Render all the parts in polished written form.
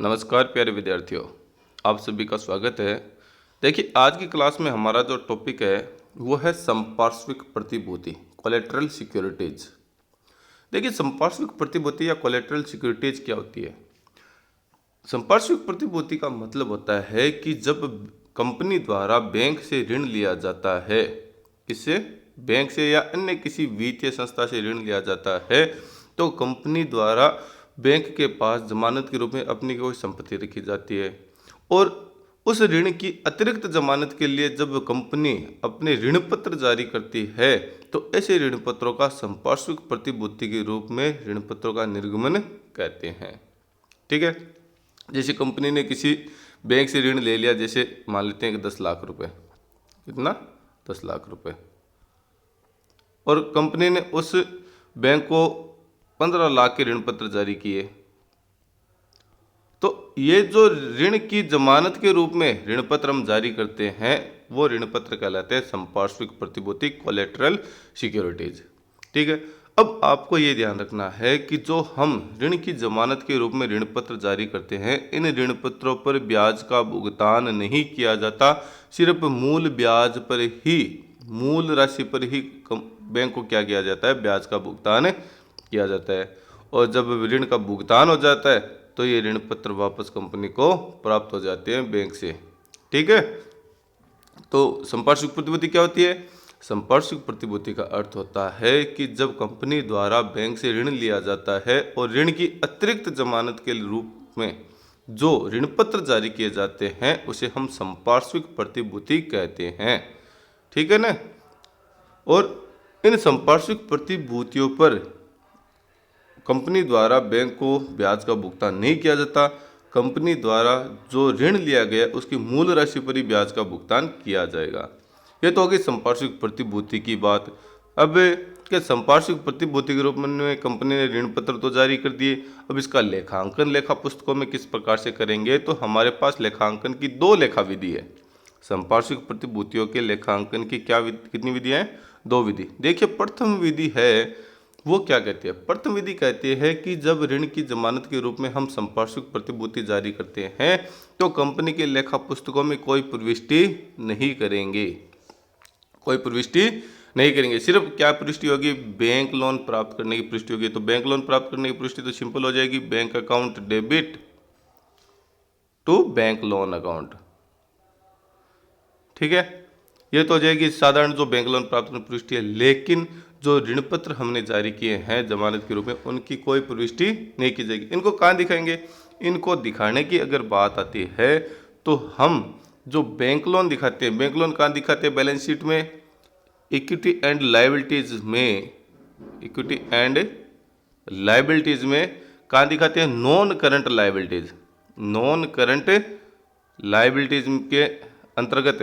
नमस्कार प्यारे विद्यार्थियों, आप सभी का स्वागत है। देखिए, आज की क्लास में हमारा जो टॉपिक है वो है संपार्श्विक प्रतिभूति, कोलेटरल सिक्योरिटीज। देखिए, संपार्श्विक प्रतिभूति या कोलेटरल सिक्योरिटीज क्या होती है? संपार्श्विक प्रतिभूति का मतलब होता है कि जब कंपनी द्वारा बैंक से ऋण लिया जाता है, किससे? बैंक से या अन्य किसी वित्तीय संस्था से ऋण लिया जाता है, तो कंपनी द्वारा बैंक के पास जमानत के रूप में अपनी कोई संपत्ति रखी जाती है और उस ऋण की अतिरिक्त जमानत के लिए जब कंपनी अपने ऋण पत्र जारी करती है, तो ऐसे ऋण पत्रों का संपार्श्विक प्रतिभूति के रूप में ऋण पत्रों का निर्गमन कहते हैं। ठीक है। जैसे कंपनी ने किसी बैंक से ऋण ले लिया, जैसे मान लेते हैं कि 10 लाख रुपए। कितना? 10 लाख रुपए। और कंपनी ने उस बैंक को 15 लाख के ऋण पत्र जारी किए, तो ये जो ऋण की जमानत के रूप में ऋण पत्र हम जारी करते हैं वो ऋण पत्र कहलाते हैं संपार्श्विक प्रतिभूति, कोलेटरल सिक्योरिटीज। ठीक है। अब आपको ये ध्यान रखना है कि जो हम ऋण की जमानत के रूप में ऋण पत्र जारी करते हैं, इन ऋण पत्रों पर ब्याज का भुगतान नहीं किया जाता, सिर्फ मूल ब्याज पर ही, मूल राशि पर ही बैंक को क्या किया जाता है? ब्याज का भुगतान किया जाता है। और जब ऋण का भुगतान हो जाता है तो ये ऋण पत्र वापस कंपनी को प्राप्त हो जाते हैं बैंक से। ठीक है। तो संपार्श्विक प्रतिभूति क्या होती है? संपार्श्विक प्रतिभूति का अर्थ होता है कि जब कंपनी द्वारा बैंक से ऋण लिया जाता है और ऋण की अतिरिक्त जमानत के रूप में जो ऋण पत्र जारी किए जाते हैं उसे हम संपार्श्विक प्रतिभूति कहते हैं। ठीक है ना। और इन संपार्श्विक प्रतिभूतियों पर कंपनी द्वारा बैंक को ब्याज का भुगतान नहीं किया जाता, कंपनी द्वारा जो ऋण लिया गया उसकी मूल राशि पर ही ब्याज का भुगतान किया जाएगा। ये तो हो गई संपार्श्विक प्रतिभूति की बात। अब क्या संपार्श्विक प्रतिभूति के रूप में कंपनी ने ऋण पत्र तो जारी कर दिए, अब इसका लेखांकन लेखा पुस्तकों में किस प्रकार से करेंगे? तो हमारे पास लेखांकन की 2 लेखा विधि है। संपार्श्विक प्रतिभूतियों के लेखांकन की कितनी विधियां हैं? 2 विधि। देखिए, प्रथम विधि है वो क्या कहती है? प्रथम विधि कहती है कि जब ऋण की जमानत के रूप में हम संपार्श्विक प्रतिभूति जारी करते हैं तो कंपनी के लेखा पुस्तकों में कोई प्रविष्टि नहीं करेंगे, कोई प्रविष्टि नहीं करेंगे। सिर्फ क्या प्रविष्टि होगी? बैंक लोन प्राप्त करने की प्रविष्टि होगी। तो बैंक लोन प्राप्त करने की प्रविष्टि तो सिंपल हो जाएगी, bank account debit to bank loan account. ठीक है। ये तो हो जाएगी साधारण जो बैंक लोन प्राप्त करने की प्रविष्टि है। लेकिन जो ऋण पत्र हमने जारी किए हैं जमानत के रूप में, उनकी कोई प्रविष्टि नहीं की जाएगी। इनको कहाँ दिखाएंगे? इनको दिखाने की अगर बात आती है तो हम जो बैंक लोन दिखाते हैं, बैंक लोन कहाँ दिखाते हैं? बैलेंस शीट में इक्विटी एंड लायबिलिटीज में, इक्विटी एंड लायबिलिटीज में कहाँ दिखाते हैं? Non current liabilities, non current liabilities के अंतर्गत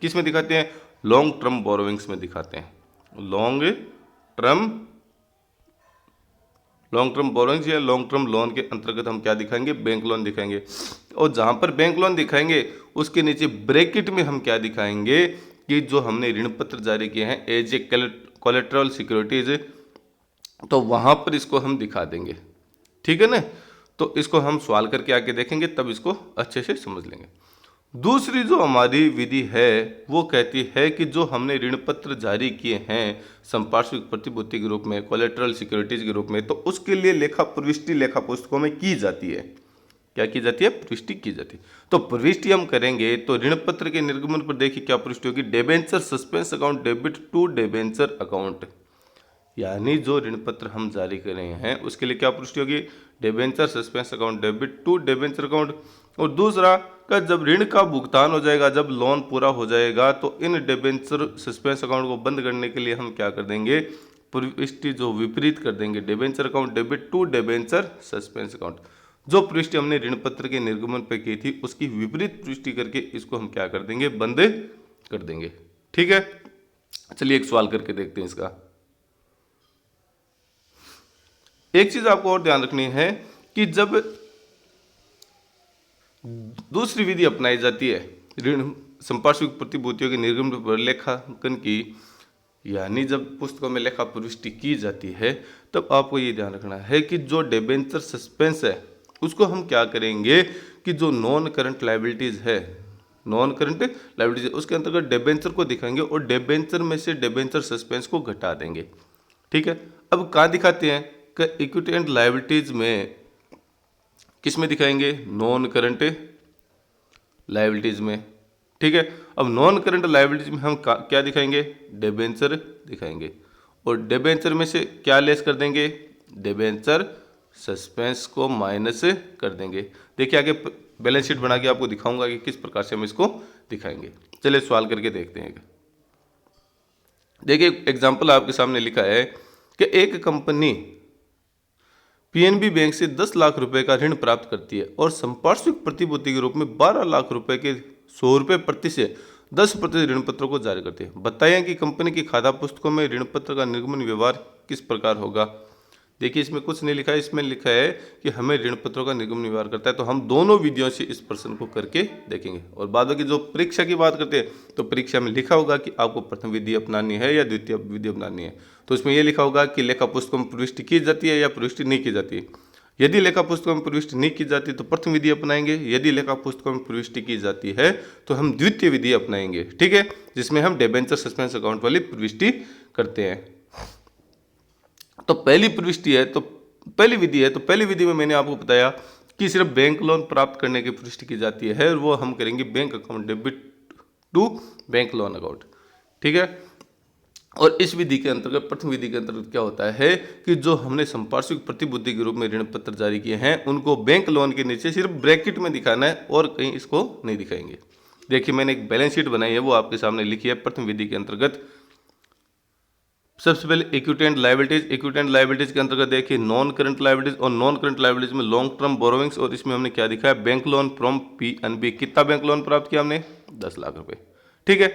किस में दिखाते हैं? लॉन्ग टर्म बोरोविंग्स में दिखाते हैं। लॉन्ग टर्म बोरोइंग्स या लॉन्ग टर्म लोन के अंतर्गत हम क्या दिखाएंगे? बैंक लोन दिखाएंगे। और जहां पर बैंक लोन दिखाएंगे उसके नीचे ब्रैकेट में हम क्या दिखाएंगे कि जो हमने ऋण पत्र जारी किए हैं एज ए कोलेटरल सिक्योरिटीज, तो वहां पर इसको हम दिखा देंगे। ठीक है ना। तो इसको हम सवाल करके आके देखेंगे, तब इसको अच्छे से समझ लेंगे। दूसरी जो हमारी विधि है वो कहती है कि जो हमने ऋण पत्र जारी किए हैं संपार्श्विक प्रतिभूति के रूप में, कोलेटरल सिक्योरिटीज के रूप में, तो उसके लिए लेखा प्रविष्टि लेखा पुस्तकों में की जाती है। क्या की जाती है? प्रविष्टि की जाती है। तो प्रविष्टि हम करेंगे तो ऋण पत्र के निर्गमन पर देखिए क्या प्रविष्टि होगी? Debenture suspense account debit to debenture account. यानी जो ऋण पत्र हम जारी कर रहे हैं उसके लिए क्या प्रविष्टि होगी? Debenture suspense account debit to debenture account. और दूसरा का जब ऋण का भुगतान हो जाएगा, जब लोन पूरा हो जाएगा, तो इन डिबेंचर सस्पेंस अकाउंट को बंद करने के लिए हम क्या कर देंगे? प्रविष्टि जो विपरीत कर देंगे, debenture account debit to debenture suspense account. जो प्रविष्टि हमने ऋण पत्र के निर्गमन पे की थी उसकी विपरीत प्रविष्टि करके इसको हम क्या कर देंगे? बंद कर देंगे। ठीक है। चलिए एक सवाल करके देखते हैं इसका। एक चीज आपको और ध्यान रखनी है कि जब दूसरी विधि अपनाई जाती है ऋण संपार्श्विक प्रतिभूतियों के निर्गमन पर लेखांकन की, यानी जब पुस्तकों में लेखा प्रविष्टि की जाती है, तब आपको ये ध्यान रखना है कि जो डिबेंचर सस्पेंस है उसको हम क्या करेंगे कि जो नॉन करंट लायबिलिटीज है, नॉन करंट लायबिलिटीज उसके अंतर्गत डिबेंचर को दिखाएंगे और डिबेंचर में से डिबेंचर सस्पेंस को घटा देंगे। ठीक है, अब कहाँ दिखाते हैं कि इक्विटी एंड लायबिलिटीज में किस में दिखाएंगे, नॉन करंट लायबिलिटीज में। ठीक है, अब नॉन करंट लायबिलिटीज में हम क्या दिखाएंगे, डिबेंचर दिखाएंगे और डिबेंचर में से क्या लेस कर देंगे, डिबेंचर सस्पेंस को माइनस कर देंगे। देखिए आगे बैलेंस शीट बना के आपको दिखाऊंगा कि किस प्रकार से हम इसको दिखाएंगे। चलिए सवाल करके देखते हैं। देखिए एग्जाम्पल आपके सामने लिखा है कि एक कंपनी पीएनबी बैंक से 10 लाख रुपए का ऋण प्राप्त करती है और संपार्श्विक प्रतिभूति के रूप में 12 लाख रुपए के 100 रुपए प्रति से 10% ऋण पत्रों को जारी करती है। बताएं कि कंपनी की खाता पुस्तकों में ऋण पत्र का निर्गमन व्यवहार किस प्रकार होगा। देखिए इसमें कुछ नहीं लिखा है, इसमें लिखा है कि हमें ऋण पत्रों का निर्गमन व्यवहार करता है। तो हम दोनों विधियों से इस प्रश्न को करके देखेंगे और बाद में जो परीक्षा की बात करते हैं तो परीक्षा में लिखा होगा कि आपको प्रथम विधि अपनानी है या द्वितीय विधि अपनानी है। तो इसमें यह लिखा होगा कि लेखा पुस्तकों में प्रविष्टि की जाती है या प्रविष्टि नहीं की जाती है। यदि लेखा पुस्तकों में प्रविष्टि नहीं की जाती तो प्रथम विधि अपनाएंगे, यदि लेखा पुस्तकों में प्रविष्टि की जाती है तो हम द्वितीय विधि अपनाएंगे। ठीक है, जिसमें हम डिबेंचर सस्पेंस अकाउंट वाली प्रविष्टि करते हैं। तो पहली प्रविष्टि है तो पहली विधि है, तो पहली विधि में मैंने आपको बताया कि सिर्फ बैंक लोन प्राप्त करने की प्रविष्टि की जाती है और वो हम करेंगे bank account debit to bank loan account. ठीक है, और इस विधि के अंतर्गत प्रथम विधि के अंतर्गत क्या होता है कि जो हमने संपार्श्विक प्रतिभूति के रूप में ऋण पत्र जारी किए हैं उनको बैंक लोन के नीचे सिर्फ ब्रैकेट में दिखाना है और कहीं इसको नहीं दिखाएंगे। देखिए मैंने एक बैलेंस शीट बनाई है, वो आपके सामने लिखी है। प्रथम विधि के अंतर्गत सबसे पहले equity and liabilities, equity and liabilities के अंतर्गत देखिए नॉन करंट लायबिलिटीज और नॉन करंट लायबिलिटीज में लॉन्ग टर्म बोरोविंग्स और इसमें हमने क्या दिखाया, बैंक लोन फ्रॉम पीएनबी। कितना बैंक लोन प्राप्त किया हमने, 10 लाख रुपए। ठीक है,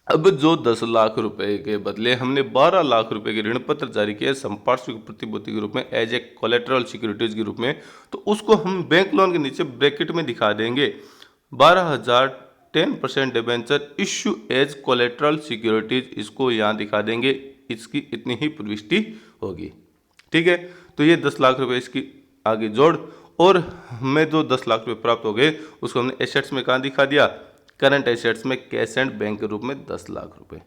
अब जो 10 लाख रुपए के बदले हमने 12 लाख रुपए के ऋण पत्र जारी किया संपार्श्विक प्रतिभूति के रूप में एज ए कोलेटरल सिक्योरिटीज के रूप में, तो उसको हम बैंक लोन के नीचे ब्रैकेट में दिखा देंगे 12,000 10% debenture issue as collateral securities, इसको यहाँ दिखा देंगे, इसकी इतनी ही प्रविष्टि होगी। ठीक है, तो ये 10 लाख रुपए इसकी आगे जोड़ और हमें जो 10 लाख रुपए प्राप्त हो गए उसको हमने एसेट्स में कहाँ दिखा दिया, करंट एसेट्स में कैश एंड बैंक के रूप में 10 लाख रुपए।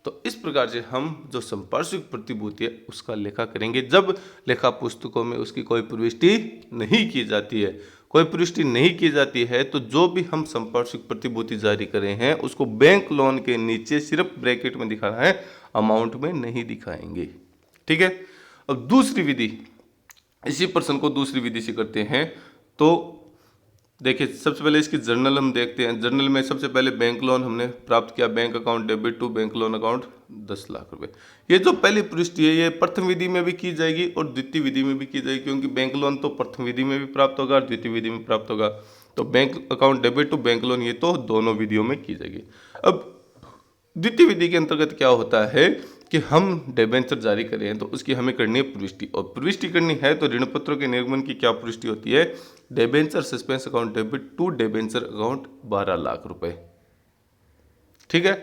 तो इस प्रकार से हम जो संपार्श्विक प्रतिभूति है उसका लेखा करेंगे जब लेखा पुस्तकों में उसकी कोई प्रविष्टि नहीं की जाती है। कोई प्रविष्टि नहीं की जाती है तो जो भी हम संपार्श्विक प्रतिभूति जारी कर रहे हैं उसको बैंक लोन के नीचे सिर्फ ब्रैकेट में दिखाना है, अमाउंट में नहीं दिखाएंगे। ठीक है, अब दूसरी विधि, इसी प्रश्न को दूसरी विधि से करते हैं। तो देखिए सबसे पहले इसकी जर्नल हम देखते हैं। जर्नल में सबसे पहले बैंक लोन हमने प्राप्त किया, bank account debit to bank loan account 10 lakh रुपए। ये जो पहली प्रविष्टि है ये प्रथम विधि में भी की जाएगी और द्वितीय विधि में भी की जाएगी, क्योंकि बैंक लोन तो प्रथम विधि में भी प्राप्त होगा और द्वितीय विधि में प्राप्त होगा। तो bank account debit to bank loan ये तो दोनों विधियों में की जाएगी। अब द्वितीय विधि के अंतर्गत क्या होता है कि हम डिबेंचर जारी करें हैं तो उसकी हमें करनी है प्रविष्टि, और प्रविष्टि करनी है तो ऋण पत्रों के निर्गमन की क्या प्रविष्टि होती है, debenture suspense account debit to debenture account 12 lakh रुपए। ठीक है,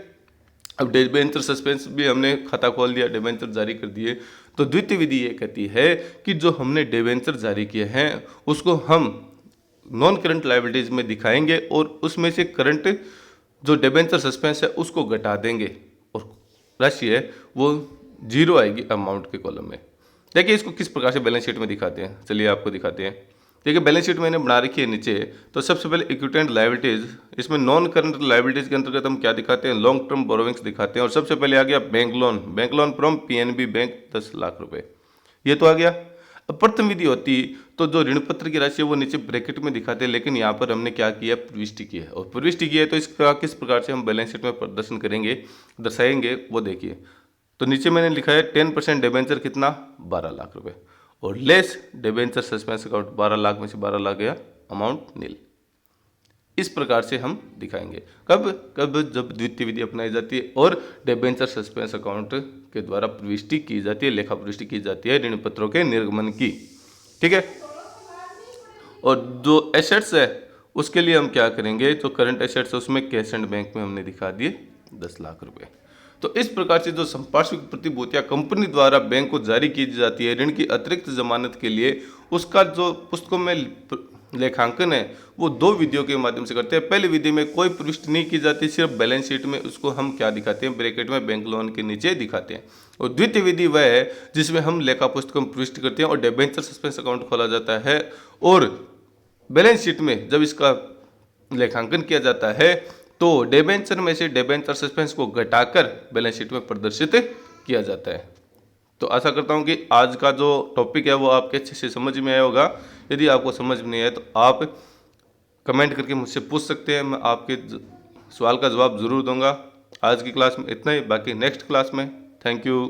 अब डिबेंचर सस्पेंस भी हमने खाता खोल दिया, डिबेंचर जारी कर दिए। तो द्वितीय विधि ये कहती है कि जो हमने डिबेंचर जारी किए हैं उसको हम नॉन करंट लायबिलिटीज में दिखाएंगे और उसमें से करंट जो डिबेंचर सस्पेंस है उसको घटा देंगे और राशि है वो जीरो आएगी अमाउंट के कॉलम में। देखिए इसको किस प्रकार से बैलेंस शीट में दिखाते हैं, चलिए आपको दिखाते हैं। देखिए बैलेंस शीट मैंने बना रखी है नीचे। तो सबसे पहले इक्विटी एंड लायबिलिटीज, इसमें नॉन करंट लायबिलिटीज के अंतर्गत हम क्या दिखाते हैं, लॉन्ग टर्म बोरोविंग्स दिखाते हैं। और सबसे पहले आ गया bank loan, bank loan from PNB bank 10 lakh रुपए, ये तो आ गया। अब प्रथम विधि होती तो जो ऋण पत्र की राशि है वो नीचे ब्रैकेट में दिखाते हैं, लेकिन यहाँ पर हमने क्या किया, प्रविष्टि की है। और प्रविष्टि की है तो इसका किस प्रकार से हम बैलेंस शीट में प्रदर्शन करेंगे, दर्शाएंगे, वो देखिए। तो नीचे मैंने लिखा है 10% डिबेंचर कितना, 12 लाख रुपए, और less debenture suspense account 12 lakh में से 12 लाख गया, अमाउंट नील। इस प्रकार से हम दिखाएंगे कब कब, जब द्वितीय विधि अपनाई जाती है और डिबेंचर सस्पेंस अकाउंट के द्वारा प्रविष्टि की जाती है, लेखा प्रविष्टि की जाती है ऋण पत्रों के निर्गमन की। ठीक है, और जो एसेट्स है उसके लिए हम क्या करेंगे, जो करंट एसेट्स है उसमें कैश एंड बैंक में हमने दिखा दिए 10 लाख रुपए। तो इस प्रकार से जो संपार्श्विक प्रतिभूतियां कंपनी द्वारा बैंक को जारी की जाती है ऋण की अतिरिक्त जमानत के लिए, उसका जो पुस्तकों में लेखांकन है वो दो विधियों के माध्यम से करते हैं। पहली विधि में कोई प्रविष्टि नहीं की जाती, सिर्फ बैलेंस शीट में उसको हम क्या दिखाते हैं, ब्रैकेट में बैंक लोन के नीचे दिखाते हैं। और द्वितीय विधि वह है जिसमें हम लेखा पुस्तक में प्रविष्ट करते हैं और डिबेंचर सस्पेंस अकाउंट खोला जाता है, और बैलेंस शीट में जब इसका लेखांकन किया जाता है तो डिबेंचर में से डिबेंचर सस्पेंस को घटाकर बैलेंस शीट में प्रदर्शित किया जाता है। तो आशा करता हूं कि आज का जो टॉपिक है वो आपके अच्छे से समझ में आया होगा। यदि आपको समझ में नहीं आया तो आप कमेंट करके मुझसे पूछ सकते हैं, मैं आपके सवाल का जवाब ज़रूर दूंगा। आज की क्लास में इतना ही, बाकी नेक्स्ट क्लास में। Thank you.